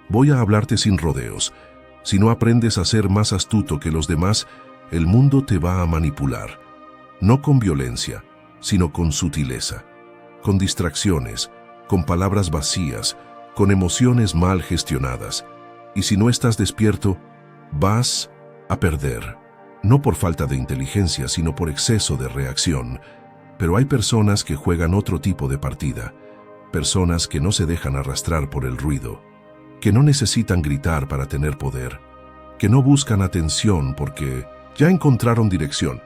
Voy a hablarte sin rodeos. Si no aprendes a ser más astuto que los demás, el mundo te va a manipular. No con violencia, sino con sutileza, con distracciones, con palabras vacías, con emociones mal gestionadas. Y si no estás despierto, vas a perder. No por falta de inteligencia, sino por exceso de reacción. Pero hay personas que juegan otro tipo de partida. Personas que no se dejan arrastrar por el ruido, que no necesitan gritar para tener poder, que no buscan atención porque ya encontraron dirección.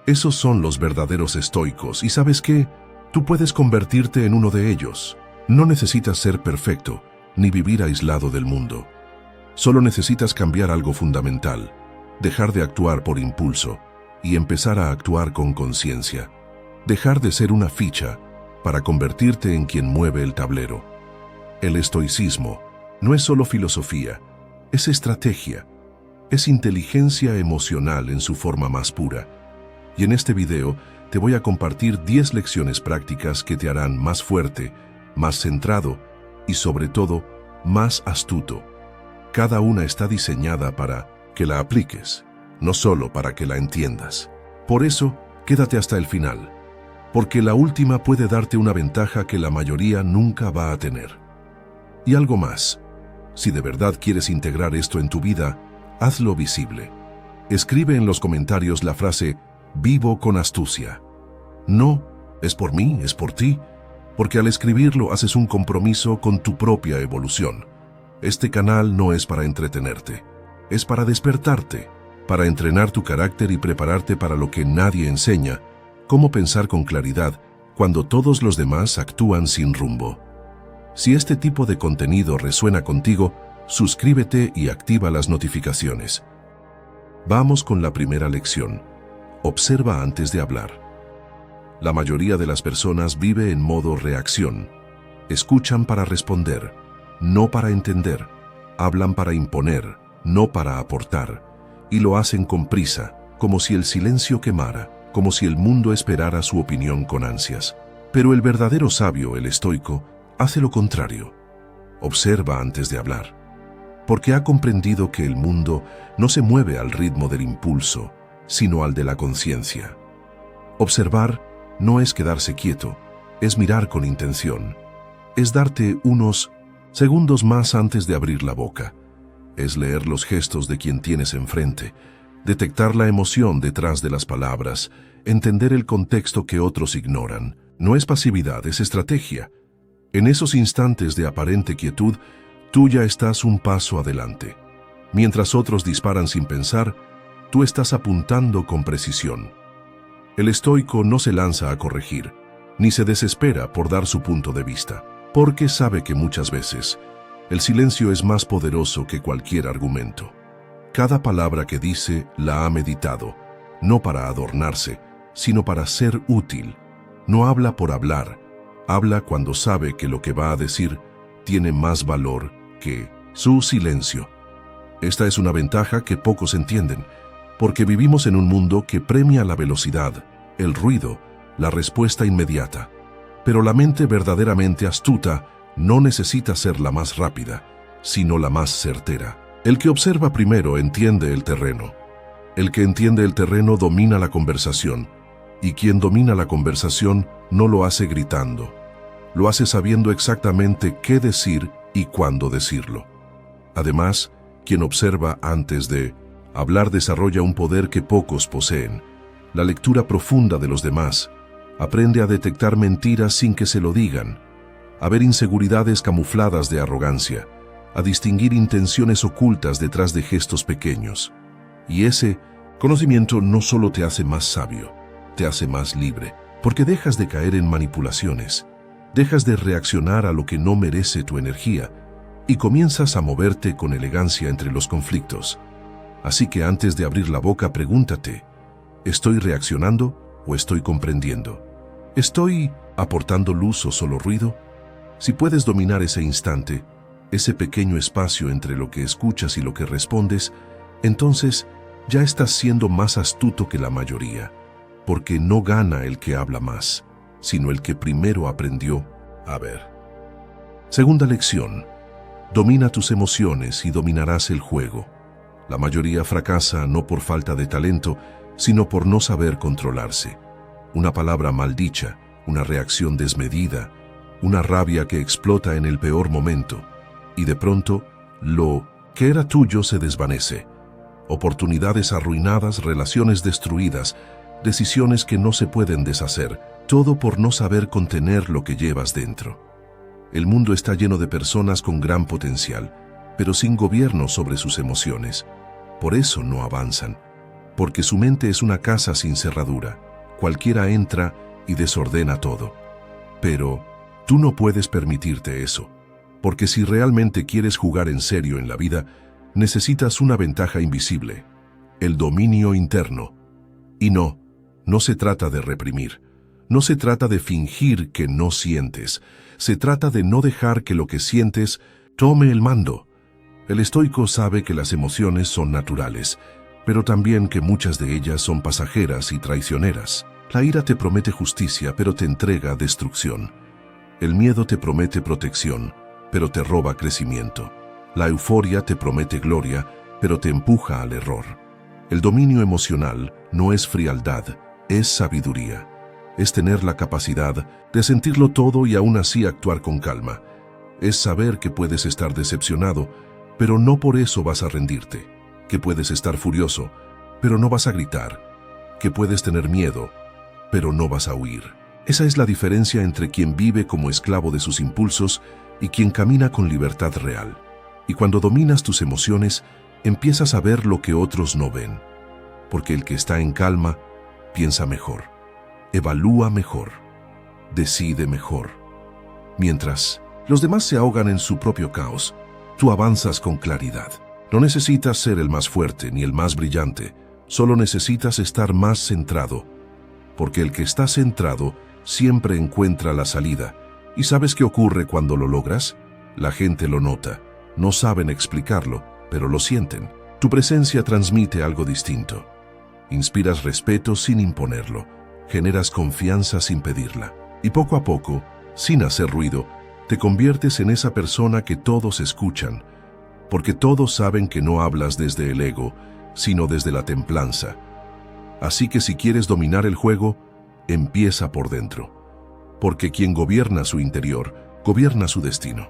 Esos son los verdaderos estoicos, y ¿sabes qué? Tú puedes convertirte en uno de ellos. No necesitas ser perfecto, ni vivir aislado del mundo. Solo necesitas cambiar algo fundamental, dejar de actuar por impulso y empezar a actuar con conciencia. Dejar de ser una ficha para convertirte en quien mueve el tablero. El estoicismo no es solo filosofía, es estrategia, es inteligencia emocional en su forma más pura. Y en este video te voy a compartir 10 lecciones prácticas que te harán más fuerte, más centrado y sobre todo más astuto. Cada una está diseñada para que la apliques, no solo para que la entiendas. Por eso, quédate hasta el final, porque la última puede darte una ventaja que la mayoría nunca va a tener. Y algo más, si de verdad quieres integrar esto en tu vida, hazlo visible. Escribe en los comentarios la frase «Vivo con astucia». No es por mí, es por ti, porque al escribirlo haces un compromiso con tu propia evolución. Este canal no es para entretenerte, es para despertarte, para entrenar tu carácter y prepararte para lo que nadie enseña, cómo pensar con claridad cuando todos los demás actúan sin rumbo. Si este tipo de contenido resuena contigo, suscríbete y activa las notificaciones. Vamos con la primera lección. Observa antes de hablar. La mayoría de las personas vive en modo reacción. Escuchan para responder, no para entender. Hablan para imponer, no para aportar. Y lo hacen con prisa, como si el silencio quemara, como si el mundo esperara su opinión con ansias. Pero el verdadero sabio, el estoico, hace lo contrario. Observa antes de hablar, porque ha comprendido que el mundo no se mueve al ritmo del impulso, sino al de la conciencia. Observar no es quedarse quieto, es mirar con intención, es darte unos segundos más antes de abrir la boca, es leer los gestos de quien tienes enfrente, detectar la emoción detrás de las palabras, entender el contexto que otros ignoran. No es pasividad, es estrategia. En esos instantes de aparente quietud, tú ya estás un paso adelante. Mientras otros disparan sin pensar, tú estás apuntando con precisión. El estoico no se lanza a corregir, ni se desespera por dar su punto de vista, porque sabe que muchas veces el silencio es más poderoso que cualquier argumento. Cada palabra que dice la ha meditado, no para adornarse, sino para ser útil. No habla por hablar, habla cuando sabe que lo que va a decir tiene más valor que su silencio. Esta es una ventaja que pocos entienden, porque vivimos en un mundo que premia la velocidad, el ruido, la respuesta inmediata. Pero la mente verdaderamente astuta no necesita ser la más rápida, sino la más certera. El que observa primero entiende el terreno. El que entiende el terreno domina la conversación, y quien domina la conversación no lo hace gritando. Lo hace sabiendo exactamente qué decir y cuándo decirlo. Además, quien observa antes de hablar desarrolla un poder que pocos poseen, la lectura profunda de los demás. Aprende a detectar mentiras sin que se lo digan, a ver inseguridades camufladas de arrogancia, a distinguir intenciones ocultas detrás de gestos pequeños. Y ese conocimiento no solo te hace más sabio, te hace más libre, porque dejas de caer en manipulaciones, dejas de reaccionar a lo que no merece tu energía y comienzas a moverte con elegancia entre los conflictos. Así que antes de abrir la boca, pregúntate, ¿estoy reaccionando o estoy comprendiendo? ¿Estoy aportando luz o solo ruido? Si puedes dominar ese instante, ese pequeño espacio entre lo que escuchas y lo que respondes, entonces ya estás siendo más astuto que la mayoría, porque no gana el que habla más, sino el que primero aprendió a ver. Segunda lección: Domina tus emociones y dominarás el juego. La mayoría fracasa no por falta de talento, sino por no saber controlarse. Una palabra maldicha, una reacción desmedida, una rabia que explota en el peor momento, y de pronto, lo que era tuyo se desvanece. Oportunidades arruinadas, relaciones destruidas, decisiones que no se pueden deshacer, todo por no saber contener lo que llevas dentro. El mundo está lleno de personas con gran potencial, pero sin gobierno sobre sus emociones. Por eso no avanzan, porque su mente es una casa sin cerradura. Cualquiera entra y desordena todo. Pero tú no puedes permitirte eso, porque si realmente quieres jugar en serio en la vida, necesitas una ventaja invisible, el dominio interno. Y no se trata de reprimir, no se trata de fingir que no sientes, se trata de no dejar que lo que sientes tome el mando. El estoico sabe que las emociones son naturales, pero también que muchas de ellas son pasajeras y traicioneras. La ira te promete justicia, pero te entrega destrucción. El miedo te promete protección, pero te roba crecimiento. La euforia te promete gloria, pero te empuja al error. El dominio emocional no es frialdad, es sabiduría. Es tener la capacidad de sentirlo todo y aún así actuar con calma. Es saber que puedes estar decepcionado, pero no por eso vas a rendirte. Que puedes estar furioso, pero no vas a gritar. Que puedes tener miedo, pero no vas a huir. Esa es la diferencia entre quien vive como esclavo de sus impulsos y quien camina con libertad real. Y cuando dominas tus emociones, empiezas a ver lo que otros no ven. Porque el que está en calma, piensa mejor, evalúa mejor, decide mejor. Mientras los demás se ahogan en su propio caos, tú avanzas con claridad. No necesitas ser el más fuerte ni el más brillante, solo necesitas estar más centrado. Porque el que está centrado siempre encuentra la salida. ¿Y sabes qué ocurre cuando lo logras? La gente lo nota. No saben explicarlo, pero lo sienten. Tu presencia transmite algo distinto. Inspiras respeto sin imponerlo. Generas confianza sin pedirla. Y poco a poco, sin hacer ruido, te conviertes en esa persona que todos escuchan. Porque todos saben que no hablas desde el ego, sino desde la templanza. Así que si quieres dominar el juego, empieza por dentro. Porque quien gobierna su interior, gobierna su destino.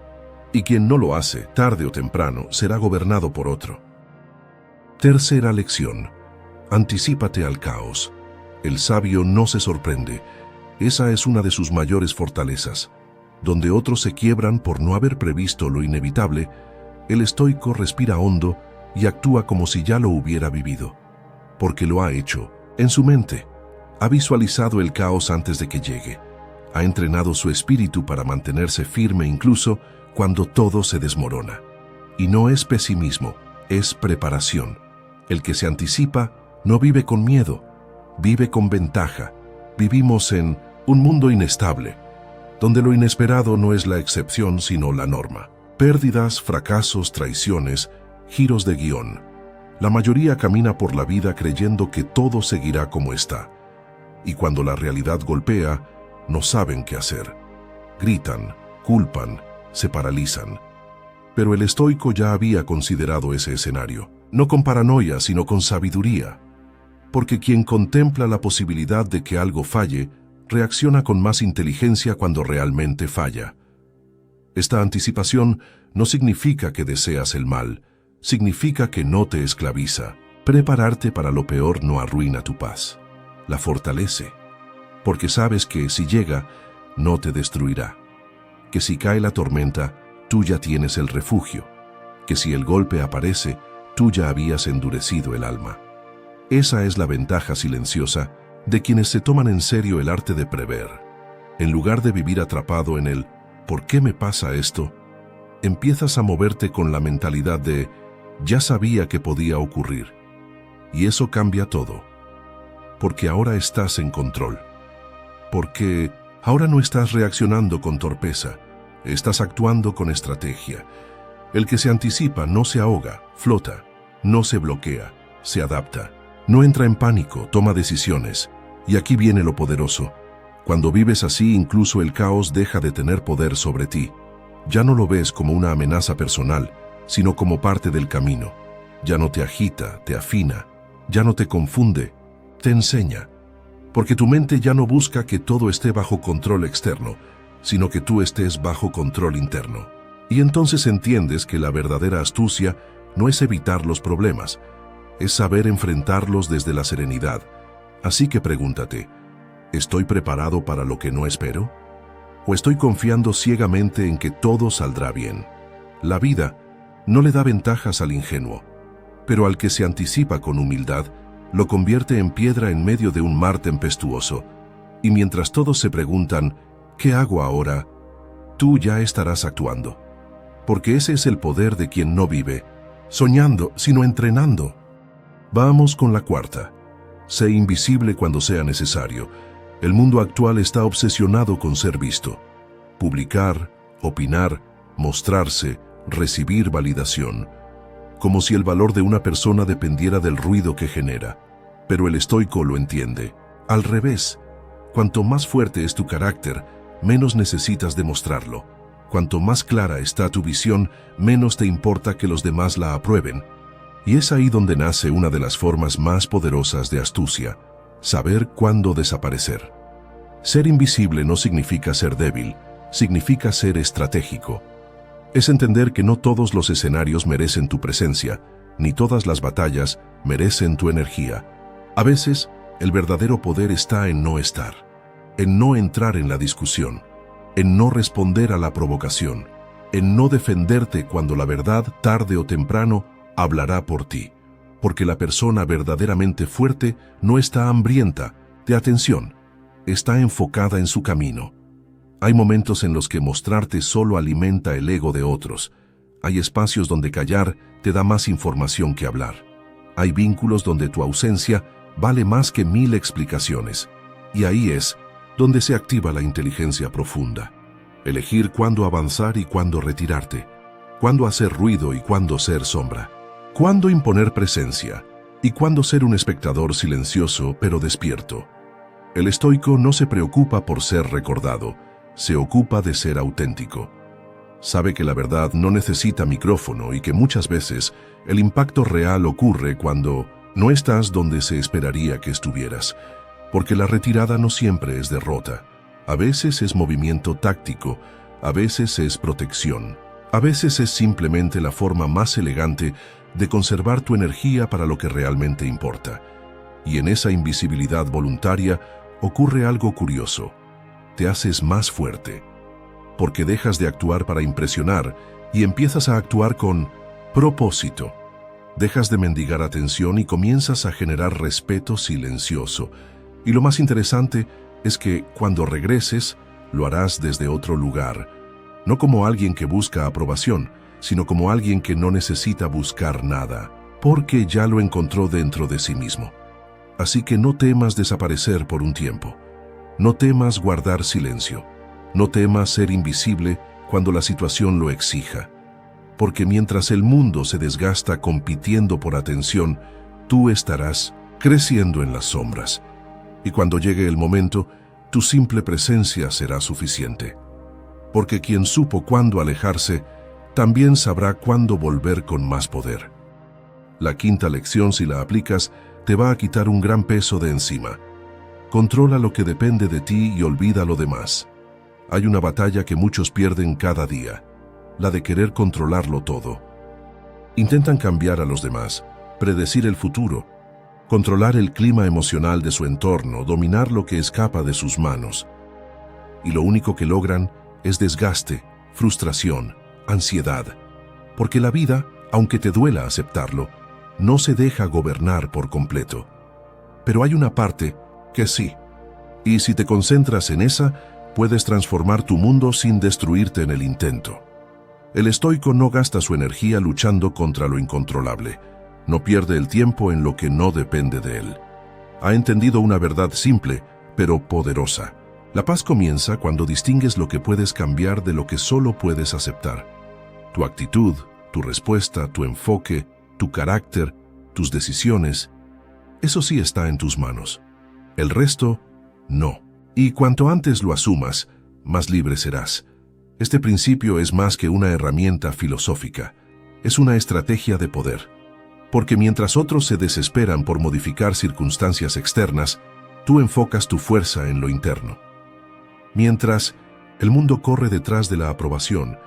Y quien no lo hace, tarde o temprano, será gobernado por otro. Tercera lección. Anticípate al caos. El sabio no se sorprende. Esa es una de sus mayores fortalezas. Donde otros se quiebran por no haber previsto lo inevitable, el estoico respira hondo y actúa como si ya lo hubiera vivido. Porque lo ha hecho, en su mente. Ha visualizado el caos antes de que llegue. Ha entrenado su espíritu para mantenerse firme incluso cuando todo se desmorona. Y no es pesimismo, es preparación. El que se anticipa no vive con miedo, vive con ventaja. Vivimos en un mundo inestable, donde lo inesperado no es la excepción sino la norma. Pérdidas, fracasos, traiciones, giros de guión. La mayoría camina por la vida creyendo que todo seguirá como está. Y cuando la realidad golpea, no saben qué hacer. Gritan, culpan, se paralizan. Pero el estoico ya había considerado ese escenario, no con paranoia, sino con sabiduría. Porque quien contempla la posibilidad de que algo falle, reacciona con más inteligencia cuando realmente falla. Esta anticipación no significa que deseas el mal, significa que no te esclaviza. Prepararte para lo peor no arruina tu paz, la fortalece, porque sabes que si llega, no te destruirá. Que si cae la tormenta, tú ya tienes el refugio. Que si el golpe aparece, tú ya habías endurecido el alma. Esa es la ventaja silenciosa de quienes se toman en serio el arte de prever. En lugar de vivir atrapado en el ¿por qué me pasa esto?, empiezas a moverte con la mentalidad de ya sabía que podía ocurrir. Y eso cambia todo. Porque ahora estás en control. Porque ahora no estás reaccionando con torpeza, estás actuando con estrategia. El que se anticipa no se ahoga, flota, no se bloquea, se adapta. No entra en pánico, toma decisiones. Y aquí viene lo poderoso. Cuando vives así, incluso el caos deja de tener poder sobre ti. Ya no lo ves como una amenaza personal, sino como parte del camino. Ya no te agita, te afina, ya no te confunde, te enseña. Porque tu mente ya no busca que todo esté bajo control externo, sino que tú estés bajo control interno. Y entonces entiendes que la verdadera astucia no es evitar los problemas, es saber enfrentarlos desde la serenidad. Así que pregúntate, ¿estoy preparado para lo que no espero? ¿O estoy confiando ciegamente en que todo saldrá bien? La vida no le da ventajas al ingenuo, pero al que se anticipa con humildad, lo convierte en piedra en medio de un mar tempestuoso. Y mientras todos se preguntan, ¿qué hago ahora?, tú ya estarás actuando. Porque ese es el poder de quien no vive, soñando, sino entrenando. Vamos con la cuarta. Sé invisible cuando sea necesario. El mundo actual está obsesionado con ser visto. Publicar, opinar, mostrarse, recibir validación. Como si el valor de una persona dependiera del ruido que genera. Pero el estoico lo entiende. Al revés, cuanto más fuerte es tu carácter, menos necesitas demostrarlo. Cuanto más clara está tu visión, menos te importa que los demás la aprueben. Y es ahí donde nace una de las formas más poderosas de astucia: saber cuándo desaparecer. Ser invisible no significa ser débil, significa ser estratégico. Es entender que no todos los escenarios merecen tu presencia, ni todas las batallas merecen tu energía. A veces, el verdadero poder está en no estar, en no entrar en la discusión, en no responder a la provocación, en no defenderte cuando la verdad, tarde o temprano, hablará por ti. Porque la persona verdaderamente fuerte no está hambrienta de atención, está enfocada en su camino. Hay momentos en los que mostrarte solo alimenta el ego de otros. Hay espacios donde callar te da más información que hablar. Hay vínculos donde tu ausencia vale más que 1000 explicaciones. Y ahí es donde se activa la inteligencia profunda. Elegir cuándo avanzar y cuándo retirarte. Cuándo hacer ruido y cuándo ser sombra. Cuándo imponer presencia y cuándo ser un espectador silencioso pero despierto. El estoico no se preocupa por ser recordado, se ocupa de ser auténtico. Sabe que la verdad no necesita micrófono y que muchas veces el impacto real ocurre cuando no estás donde se esperaría que estuvieras, porque la retirada no siempre es derrota. A veces es movimiento táctico, a veces es protección, a veces es simplemente la forma más elegante de conservar tu energía para lo que realmente importa. Y en esa invisibilidad voluntaria ocurre algo curioso. Te haces más fuerte, porque dejas de actuar para impresionar y empiezas a actuar con propósito. Dejas de mendigar atención y comienzas a generar respeto silencioso. Y lo más interesante es que cuando regreses, lo harás desde otro lugar, no como alguien que busca aprobación, sino como alguien que no necesita buscar nada, porque ya lo encontró dentro de sí mismo. Así que no temas desaparecer por un tiempo. No temas guardar silencio. No temas ser invisible cuando la situación lo exija. Porque mientras el mundo se desgasta compitiendo por atención, tú estarás creciendo en las sombras. Y cuando llegue el momento, tu simple presencia será suficiente. Porque quien supo cuándo alejarse, también sabrá cuándo volver con más poder. La quinta lección, si la aplicas, te va a quitar un gran peso de encima. Controla lo que depende de ti y olvida lo demás. Hay una batalla que muchos pierden cada día, la de querer controlarlo todo. Intentan cambiar a los demás, predecir el futuro, controlar el clima emocional de su entorno, dominar lo que escapa de sus manos. Y lo único que logran es desgaste, frustración, ansiedad. Porque la vida, aunque te duela aceptarlo, no se deja gobernar por completo. Pero hay una parte que sí. Y si te concentras en esa, puedes transformar tu mundo sin destruirte en el intento. El estoico no gasta su energía luchando contra lo incontrolable. No pierde el tiempo en lo que no depende de él. Ha entendido una verdad simple, pero poderosa. La paz comienza cuando distingues lo que puedes cambiar de lo que solo puedes aceptar. Tu actitud, tu respuesta, tu enfoque, tu carácter, tus decisiones, eso sí está en tus manos. El resto, no. Y cuanto antes lo asumas, más libre serás. Este principio es más que una herramienta filosófica, es una estrategia de poder. Porque mientras otros se desesperan por modificar circunstancias externas, tú enfocas tu fuerza en lo interno. Mientras el mundo corre detrás de la aprobación,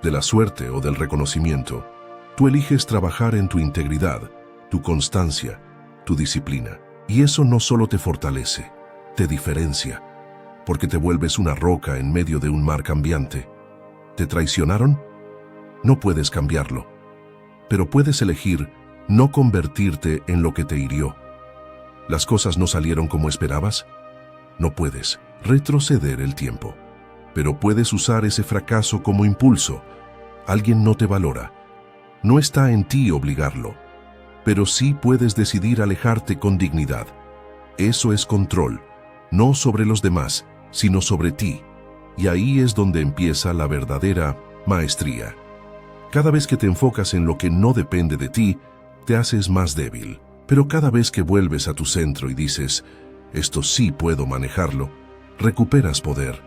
de la suerte o del reconocimiento, tú eliges trabajar en tu integridad, tu constancia, tu disciplina. Y eso no solo te fortalece, te diferencia, porque te vuelves una roca en medio de un mar cambiante. ¿Te traicionaron? No puedes cambiarlo, pero puedes elegir no convertirte en lo que te hirió. ¿Las cosas no salieron como esperabas? No puedes retroceder el tiempo, pero puedes usar ese fracaso como impulso. Alguien no te valora. No está en ti obligarlo, pero sí puedes decidir alejarte con dignidad. Eso es control, no sobre los demás, sino sobre ti. Y ahí es donde empieza la verdadera maestría. Cada vez que te enfocas en lo que no depende de ti, te haces más débil. Pero cada vez que vuelves a tu centro y dices, esto sí puedo manejarlo, recuperas poder.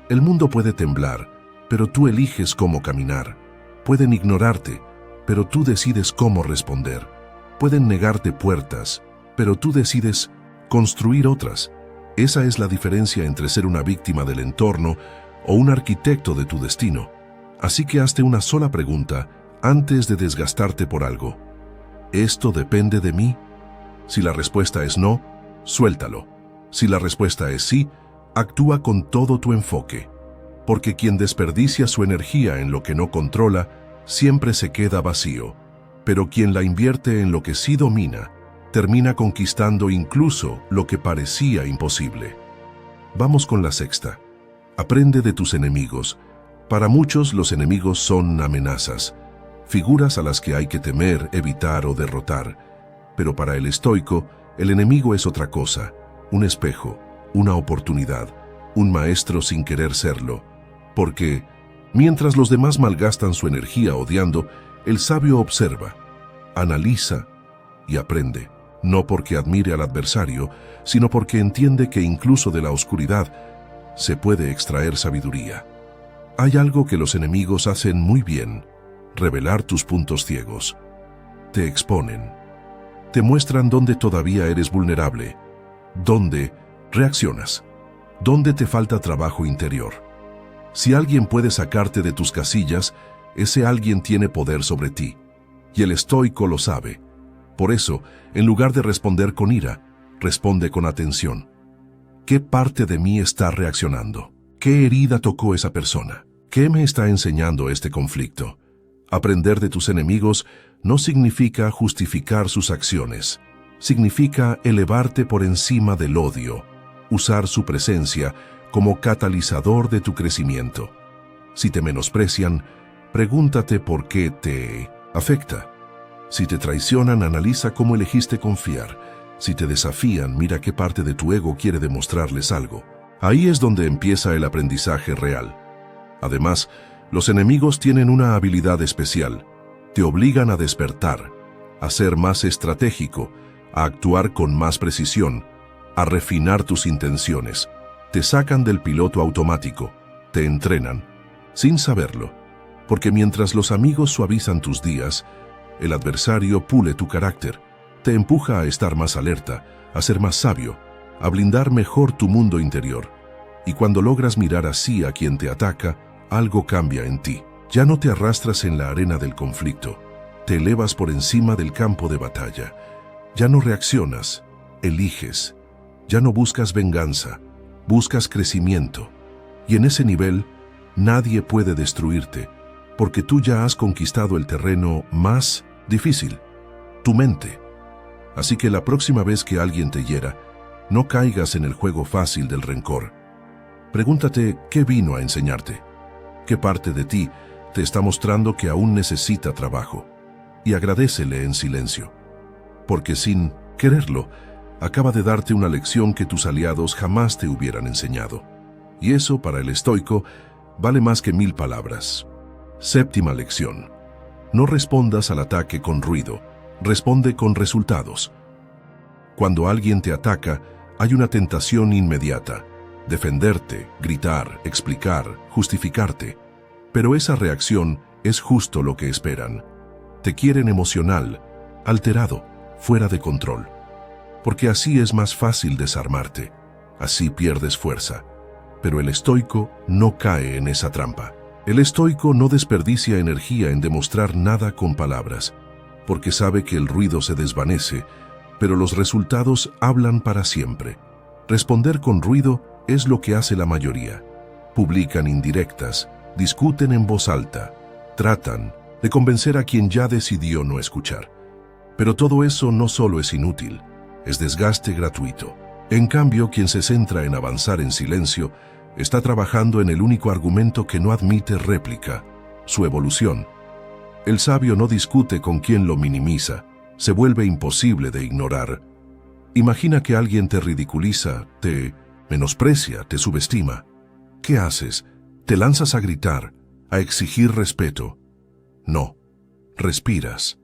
El mundo puede temblar, pero tú eliges cómo caminar. Pueden ignorarte, pero tú decides cómo responder. Pueden negarte puertas, pero tú decides construir otras. Esa es la diferencia entre ser una víctima del entorno o un arquitecto de tu destino. Así que hazte una sola pregunta antes de desgastarte por algo. ¿Esto depende de mí? Si la respuesta es no, suéltalo. Si la respuesta es sí, actúa con todo tu enfoque. Porque quien desperdicia su energía en lo que no controla, siempre se queda vacío. Pero quien la invierte en lo que sí domina, termina conquistando incluso lo que parecía imposible. Vamos con la sexta. Aprende de tus enemigos. Para muchos los enemigos son amenazas, figuras a las que hay que temer, evitar o derrotar. Pero para el estoico, el enemigo es otra cosa, un espejo, una oportunidad, un maestro sin querer serlo. Porque, mientras los demás malgastan su energía odiando, el sabio observa, analiza y aprende. No porque admire al adversario, sino porque entiende que incluso de la oscuridad se puede extraer sabiduría. Hay algo que los enemigos hacen muy bien: revelar tus puntos ciegos. Te exponen. Te muestran dónde todavía eres vulnerable, dónde reaccionas, dónde te falta trabajo interior. Si alguien puede sacarte de tus casillas, ese alguien tiene poder sobre ti. Y el estoico lo sabe. Por eso, en lugar de responder con ira, responde con atención. ¿Qué parte de mí está reaccionando? ¿Qué herida tocó esa persona? ¿Qué me está enseñando este conflicto? Aprender de tus enemigos no significa justificar sus acciones. Significa elevarte por encima del odio, usar su presencia como catalizador de tu crecimiento. Si te menosprecian, pregúntate por qué te afecta. Si te traicionan, analiza cómo elegiste confiar. Si te desafían, mira qué parte de tu ego quiere demostrarles algo. Ahí es donde empieza el aprendizaje real. Además, los enemigos tienen una habilidad especial. Te obligan a despertar, a ser más estratégico, a actuar con más precisión, a refinar tus intenciones. Te sacan del piloto automático, te entrenan, sin saberlo. Porque mientras los amigos suavizan tus días, el adversario pule tu carácter, te empuja a estar más alerta, a ser más sabio, a blindar mejor tu mundo interior. Y cuando logras mirar así a quien te ataca, algo cambia en ti. Ya no te arrastras en la arena del conflicto, te elevas por encima del campo de batalla. Ya no reaccionas, eliges. Ya no buscas venganza, buscas crecimiento. Y en ese nivel, nadie puede destruirte, porque tú ya has conquistado el terreno más difícil, tu mente. Así que la próxima vez que alguien te hiera, no caigas en el juego fácil del rencor. Pregúntate qué vino a enseñarte, qué parte de ti te está mostrando que aún necesita trabajo, y agradécele en silencio, porque sin quererlo, acaba de darte una lección que tus aliados jamás te hubieran enseñado. Y eso, para el estoico, vale más que 1000 palabras. Séptima lección. No respondas al ataque con ruido, responde con resultados. Cuando alguien te ataca, hay una tentación inmediata: defenderte, gritar, explicar, justificarte. Pero esa reacción es justo lo que esperan. Te quieren emocional, alterado, fuera de control. Porque así es más fácil desarmarte, así pierdes fuerza. Pero el estoico no cae en esa trampa. El estoico no desperdicia energía en demostrar nada con palabras, porque sabe que el ruido se desvanece, pero los resultados hablan para siempre. Responder con ruido es lo que hace la mayoría. Publican indirectas, discuten en voz alta, tratan de convencer a quien ya decidió no escuchar. Pero todo eso no solo es inútil, es desgaste gratuito. En cambio, quien se centra en avanzar en silencio está trabajando en el único argumento que no admite réplica, su evolución. El sabio no discute con quien lo minimiza, se vuelve imposible de ignorar. Imagina que alguien te ridiculiza, te menosprecia, te subestima. ¿Qué haces? ¿Te lanzas a gritar, a exigir respeto? No, respiras,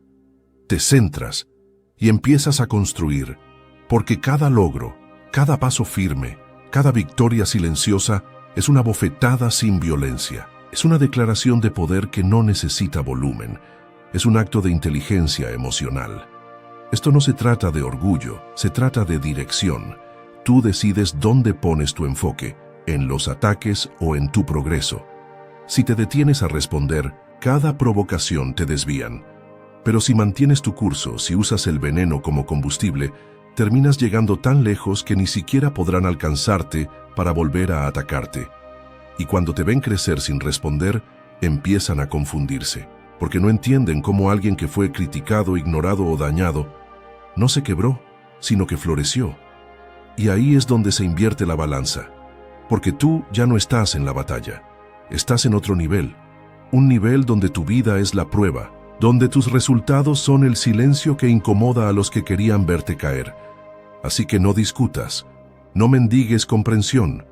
te centras y empiezas a construir, porque cada logro, cada paso firme, cada victoria silenciosa es una bofetada sin violencia. Es una declaración de poder que no necesita volumen. Es un acto de inteligencia emocional. Esto no se trata de orgullo, se trata de dirección. Tú decides dónde pones tu enfoque, en los ataques o en tu progreso. Si te detienes a responder, cada provocación te desvían. Pero si mantienes tu curso, si usas el veneno como combustible, terminas llegando tan lejos que ni siquiera podrán alcanzarte para volver a atacarte. Y cuando te ven crecer sin responder, empiezan a confundirse, porque no entienden cómo alguien que fue criticado, ignorado o dañado, no se quebró, sino que floreció. Y ahí es donde se invierte la balanza, porque tú ya no estás en la batalla, estás en otro nivel, un nivel donde tu vida es la prueba, donde tus resultados son el silencio que incomoda a los que querían verte caer. Así que no discutas, no mendigues comprensión,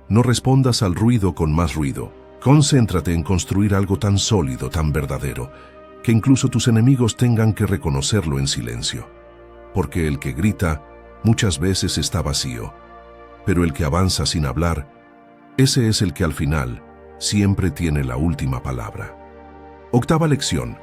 no respondas al ruido con más ruido. Concéntrate en construir algo tan sólido, tan verdadero, que incluso tus enemigos tengan que reconocerlo en silencio. Porque el que grita muchas veces está vacío, pero el que avanza sin hablar, ese es el que al final siempre tiene la última palabra. Octava lección.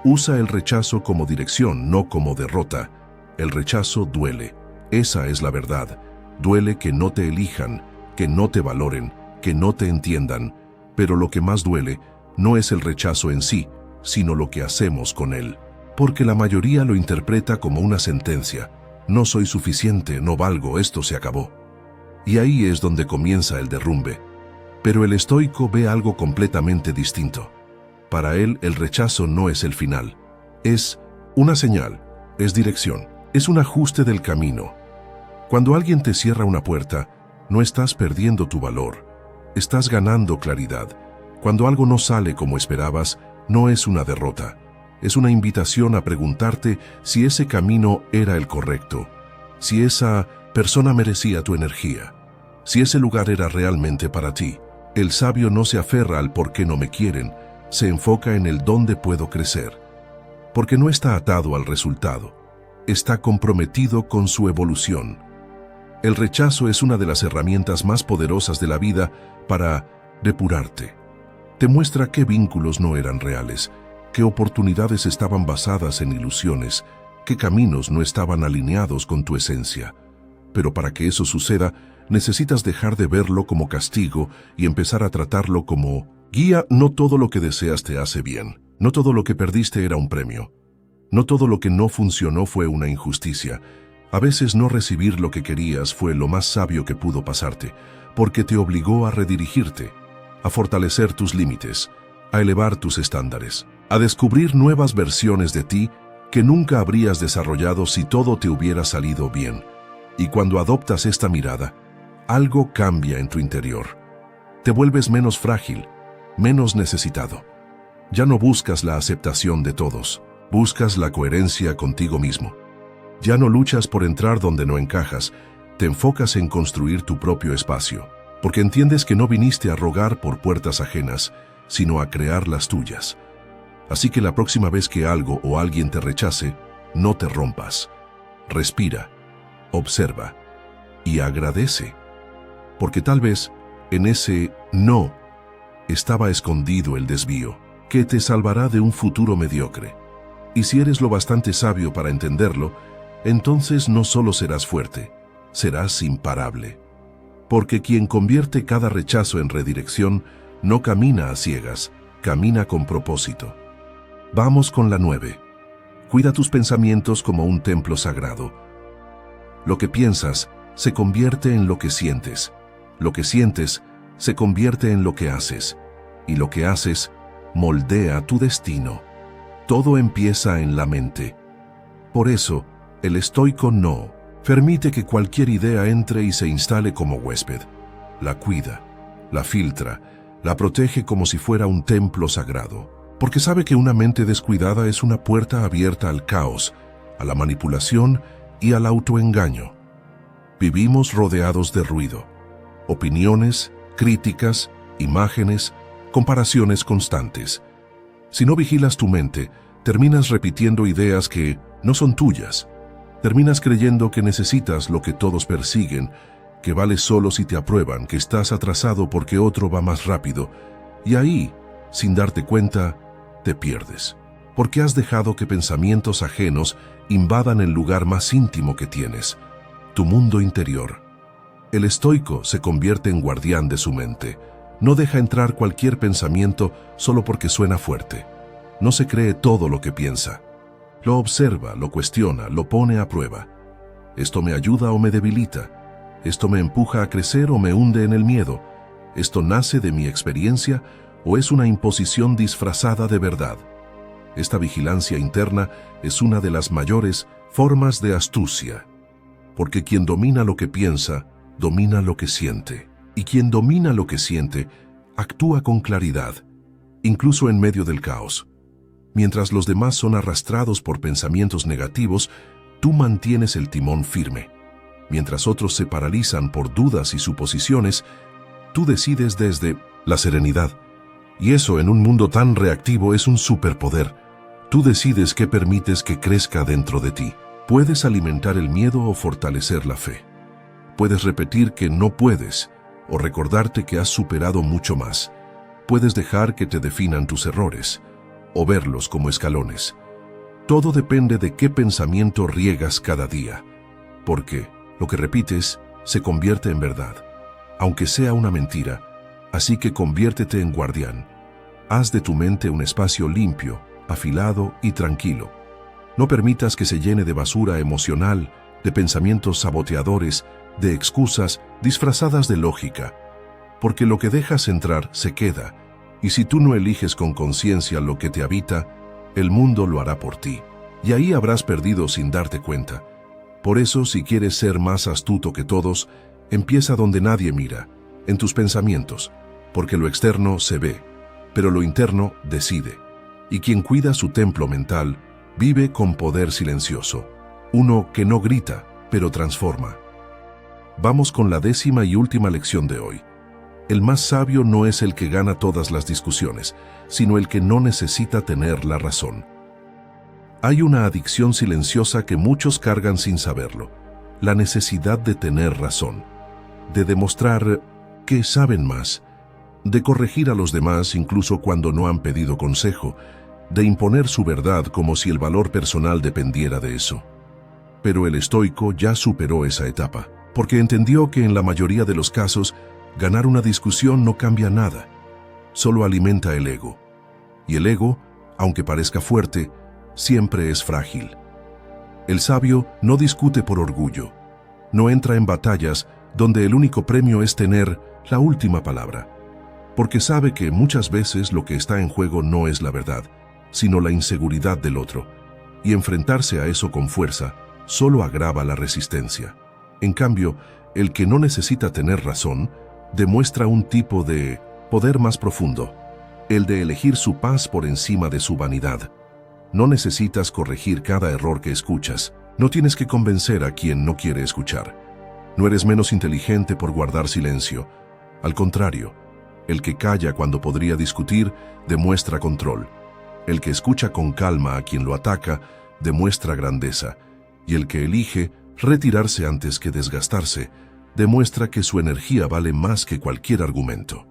Usa el rechazo como dirección, no como derrota. El rechazo duele, esa es la verdad. Duele que no te elijan, que no te valoren, que no te entiendan, pero lo que más duele no es el rechazo en sí, sino lo que hacemos con él. Porque la mayoría lo interpreta como una sentencia. No soy suficiente, no valgo, esto se acabó. Y ahí es donde comienza el derrumbe. Pero el estoico ve algo completamente distinto. Para él, el rechazo no es el final. Es una señal, es dirección, es un ajuste del camino. Cuando alguien te cierra una puerta, no estás perdiendo tu valor, estás ganando claridad. Cuando algo no sale como esperabas, no es una derrota. Es una invitación a preguntarte si ese camino era el correcto, si esa persona merecía tu energía, si ese lugar era realmente para ti. El sabio no se aferra al por qué no me quieren, se enfoca en el dónde puedo crecer. Porque no está atado al resultado, está comprometido con su evolución. El rechazo es una de las herramientas más poderosas de la vida para depurarte. Te muestra qué vínculos no eran reales, qué oportunidades estaban basadas en ilusiones, qué caminos no estaban alineados con tu esencia. Pero para que eso suceda, necesitas dejar de verlo como castigo y empezar a tratarlo como guía. No todo lo que deseas te hace bien. No todo lo que perdiste era un premio. No todo lo que no funcionó fue una injusticia. A veces no recibir lo que querías fue lo más sabio que pudo pasarte, porque te obligó a redirigirte, a fortalecer tus límites, a elevar tus estándares, a descubrir nuevas versiones de ti que nunca habrías desarrollado si todo te hubiera salido bien. Y cuando adoptas esta mirada, algo cambia en tu interior. Te vuelves menos frágil, menos necesitado. Ya no buscas la aceptación de todos, buscas la coherencia contigo mismo. Ya no luchas por entrar donde no encajas, te enfocas en construir tu propio espacio, porque entiendes que no viniste a rogar por puertas ajenas, sino a crear las tuyas. Así que la próxima vez que algo o alguien te rechace, no te rompas. Respira, observa y agradece, porque tal vez en ese no estaba escondido el desvío, que te salvará de un futuro mediocre. Y si eres lo bastante sabio para entenderlo, entonces no solo serás fuerte, serás imparable. Porque quien convierte cada rechazo en redirección no camina a ciegas, camina con propósito. Vamos con la 9. Cuida tus pensamientos como un templo sagrado. Lo que piensas se convierte en lo que sientes. Lo que sientes se convierte en lo que haces. Y lo que haces moldea tu destino. Todo empieza en la mente. Por eso, el estoico no permite que cualquier idea entre y se instale como huésped. La cuida, la filtra, la protege como si fuera un templo sagrado. Porque sabe que una mente descuidada es una puerta abierta al caos, a la manipulación y al autoengaño. Vivimos rodeados de ruido, opiniones, críticas, imágenes, comparaciones constantes. Si no vigilas tu mente, terminas repitiendo ideas que no son tuyas. Terminas creyendo que necesitas lo que todos persiguen, que vales solo si te aprueban, que estás atrasado porque otro va más rápido. Y ahí, sin darte cuenta, te pierdes. Porque has dejado que pensamientos ajenos invadan el lugar más íntimo que tienes, tu mundo interior. El estoico se convierte en guardián de su mente. No deja entrar cualquier pensamiento solo porque suena fuerte. No se cree todo lo que piensa. Lo observa, lo cuestiona, lo pone a prueba. ¿Esto me ayuda o me debilita? ¿Esto me empuja a crecer o me hunde en el miedo? ¿Esto nace de mi experiencia o es una imposición disfrazada de verdad? Esta vigilancia interna es una de las mayores formas de astucia. Porque quien domina lo que piensa, domina lo que siente. Y quien domina lo que siente, actúa con claridad, incluso en medio del caos. Mientras los demás son arrastrados por pensamientos negativos, tú mantienes el timón firme. Mientras otros se paralizan por dudas y suposiciones, tú decides desde la serenidad. Y eso en un mundo tan reactivo es un superpoder. Tú decides qué permites que crezca dentro de ti. Puedes alimentar el miedo o fortalecer la fe. Puedes repetir que no puedes o recordarte que has superado mucho más. Puedes dejar que te definan tus errores o verlos como escalones. Todo depende de qué pensamiento riegas cada día. Porque lo que repites se convierte en verdad, aunque sea una mentira. Así que conviértete en guardián. Haz de tu mente un espacio limpio, afilado y tranquilo. No permitas que se llene de basura emocional, de pensamientos saboteadores, de excusas disfrazadas de lógica. Porque lo que dejas entrar se queda, y si tú no eliges con conciencia lo que te habita, el mundo lo hará por ti. Y ahí habrás perdido sin darte cuenta. Por eso, si quieres ser más astuto que todos, empieza donde nadie mira, en tus pensamientos, porque lo externo se ve, pero lo interno decide. Y quien cuida su templo mental, vive con poder silencioso, uno que no grita, pero transforma. Vamos con la 10ª y última lección de hoy. El más sabio no es el que gana todas las discusiones, sino el que no necesita tener la razón. Hay una adicción silenciosa que muchos cargan sin saberlo, la necesidad de tener razón, de demostrar que saben más, de corregir a los demás incluso cuando no han pedido consejo, de imponer su verdad como si el valor personal dependiera de eso. Pero el estoico ya superó esa etapa, porque entendió que en la mayoría de los casos, ganar una discusión no cambia nada, solo alimenta el ego. Y el ego, aunque parezca fuerte, siempre es frágil. El sabio no discute por orgullo, no entra en batallas donde el único premio es tener la última palabra, porque sabe que muchas veces lo que está en juego no es la verdad, sino la inseguridad del otro, y enfrentarse a eso con fuerza solo agrava la resistencia. En cambio, el que no necesita tener razón, demuestra un tipo de poder más profundo, el de elegir su paz por encima de su vanidad. No necesitas corregir cada error que escuchas, no tienes que convencer a quien no quiere escuchar. No eres menos inteligente por guardar silencio. Al contrario, el que calla cuando podría discutir demuestra control. El que escucha con calma a quien lo ataca demuestra grandeza, y el que elige retirarse antes que desgastarse demuestra que su energía vale más que cualquier argumento.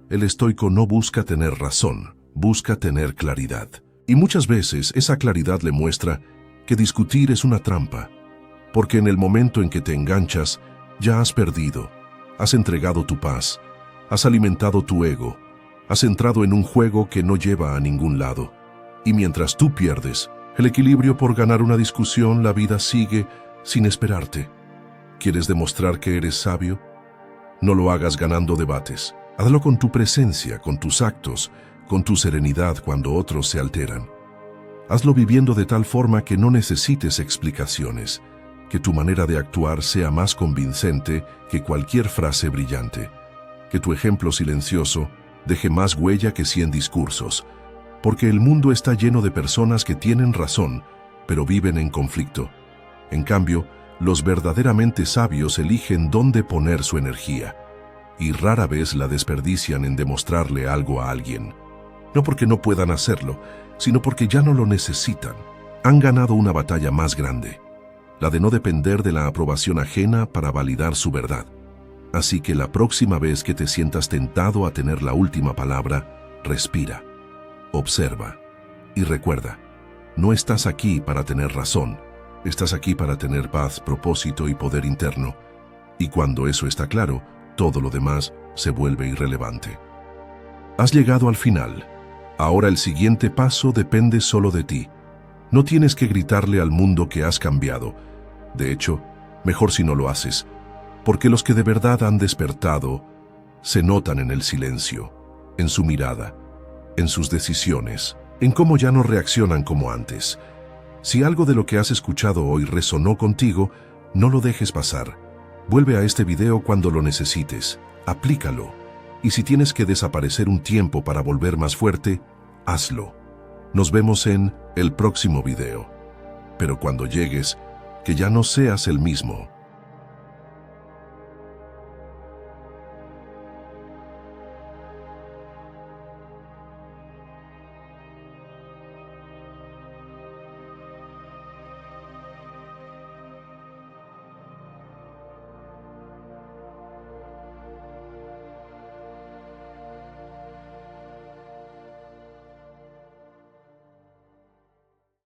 El estoico no busca tener razón, busca tener claridad. Y muchas veces esa claridad le muestra que discutir es una trampa, porque en el momento en que te enganchas, ya has perdido, has entregado tu paz, has alimentado tu ego, has entrado en un juego que no lleva a ningún lado. Y mientras tú pierdes el equilibrio por ganar una discusión, la vida sigue sin esperarte. ¿Quieres demostrar que eres sabio? No lo hagas ganando debates. Hazlo con tu presencia, con tus actos, con tu serenidad cuando otros se alteran. Hazlo viviendo de tal forma que no necesites explicaciones, que tu manera de actuar sea más convincente que cualquier frase brillante, que tu ejemplo silencioso deje más huella que 100 discursos, porque el mundo está lleno de personas que tienen razón, pero viven en conflicto. En cambio, los verdaderamente sabios eligen dónde poner su energía, y rara vez la desperdician en demostrarle algo a alguien. No porque no puedan hacerlo, sino porque ya no lo necesitan. Han ganado una batalla más grande, la de no depender de la aprobación ajena para validar su verdad. Así que la próxima vez que te sientas tentado a tener la última palabra, respira, observa y recuerda, no estás aquí para tener razón, estás aquí para tener paz, propósito y poder interno. Y cuando eso está claro, todo lo demás se vuelve irrelevante. Has llegado al final. Ahora el siguiente paso depende solo de ti. No tienes que gritarle al mundo que has cambiado. De hecho, mejor si no lo haces, porque los que de verdad han despertado se notan en el silencio, en su mirada, en sus decisiones, en cómo ya no reaccionan como antes. Si algo de lo que has escuchado hoy resonó contigo, no lo dejes pasar. Vuelve a este video cuando lo necesites, aplícalo. Y si tienes que desaparecer un tiempo para volver más fuerte, hazlo. Nos vemos en el próximo video. Pero cuando llegues, que ya no seas el mismo.